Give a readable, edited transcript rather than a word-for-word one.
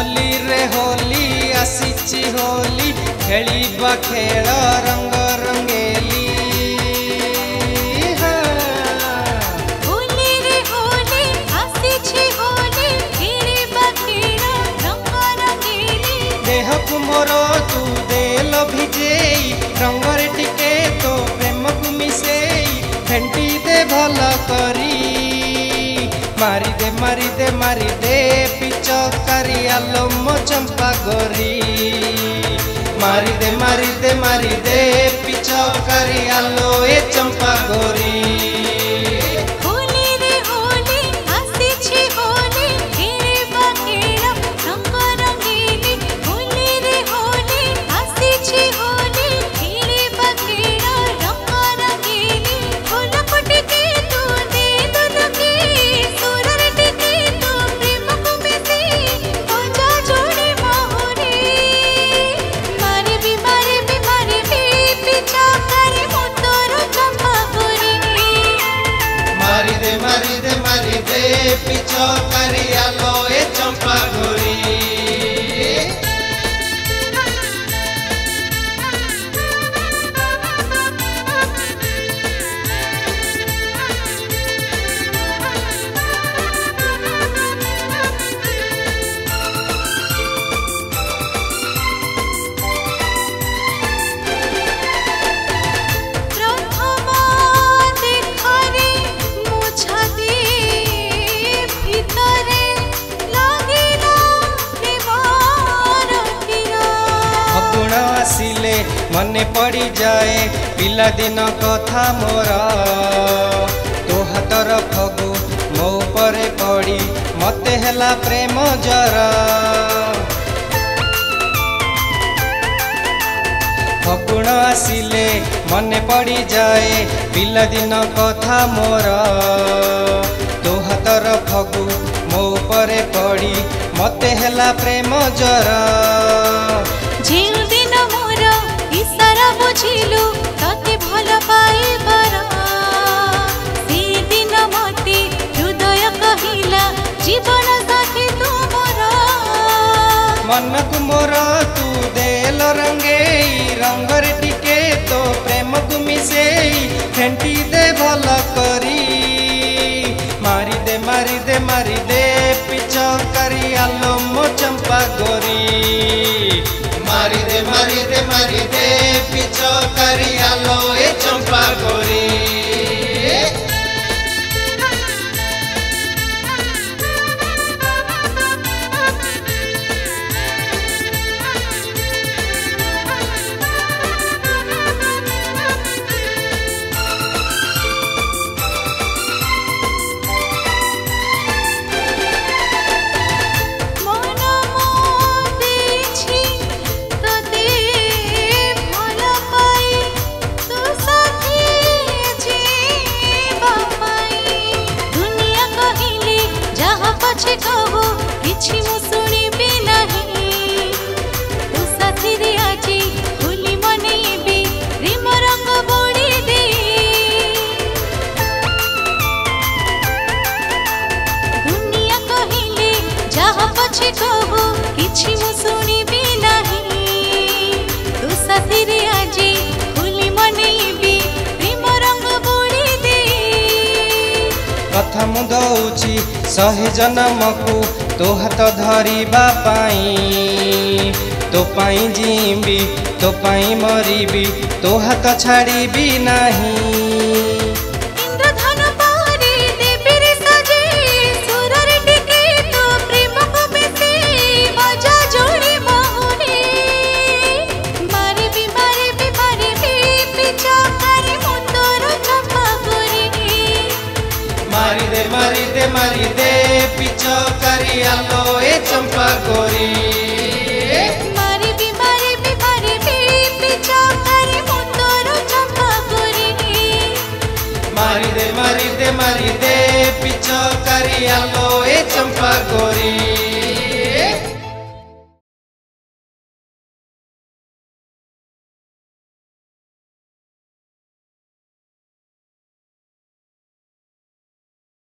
होली रे होली आसीची होली खेलिबा खेल रंग रंगेली। होली रे होली आसीची होली खेलिबा खेल रंग रंगेली। देह को मोर तू देल भिजेई रंगरे टिके तो प्रेम को मिसेई फेंटी दे भल करी। मारी दे मारी दे मारी दे पिचकारी आलो मो चंपा गोरी। मारी दे मारी दे मारी दे पिचकारी आलो ए चंपा गोरी। होली रे होली आसीची होली खेलिबा खेल रंग रंगेली। होली रे होली आसीची होली खेलिबा खेल रंग रंगेली। फूल फुटके तू दे दुलके सुरर टिके तू प्रेम को मिसेई हो जा जोड़ी मोहरे। मारे भी पिछा करे मोतरो चंपा गोरी। मारी दे पिचकारी आलो ए चंपा गोरी। आसिले मने पड़ी जाए पिला दिन कथा मोर। तो हाथर फगु मो परे पड़ी मते हेला प्रेम जर। फगुण आसिले मने पड़ी जाए पिला दिन कथा मोर। तो हाथर फगु मो परे पड़ी मते हेला प्रेम जर। जेउ दिन मोर इशारा बुझिलु तते भल पाइबार। से दिन मते हृदय कहिला जीवन साथी तू मोर। मन को मोर तू देल रंगेई रंगर टिके तो प्रेम को मिसेई फेंटी दे भल करी। मारी दे मारी दे मारी दे पिचकारी आलो मो चंपा गोरी। मारी दे पिचकारी आलो ए चंपा गोरी। किछि मु सुनिबी नहीं तू साथी रे आजी होली मनेबी प्रेम रंग बोड़ी दे। दुनिया कहिले जहाँ पछे कहू किछि मु सुनिबी नहीं तू साथी रे आजी होली मनेबी प्रेम रंग बोड़ी दे। कथा मु दउची सहे जन्म को तो हाथ धरिबा पाई। तो पाई जीबी तो पाई मरीबी तो हाथ छाड़ीबी नहीं। इंद्रधन पारी देवी रे सजे सुरर टिके तो प्रेम को मिसेई मजा जोड़ी मोहरे। मारे भी पिछा करे मोतरो चंपा गोरी। मारी दे पिचकारी आलो ए चंपा गोरी। मारे भी पिछा करे मोतरो चंपा गोरी। मारी दे पिचकारी आलो ए चंपा गोरी।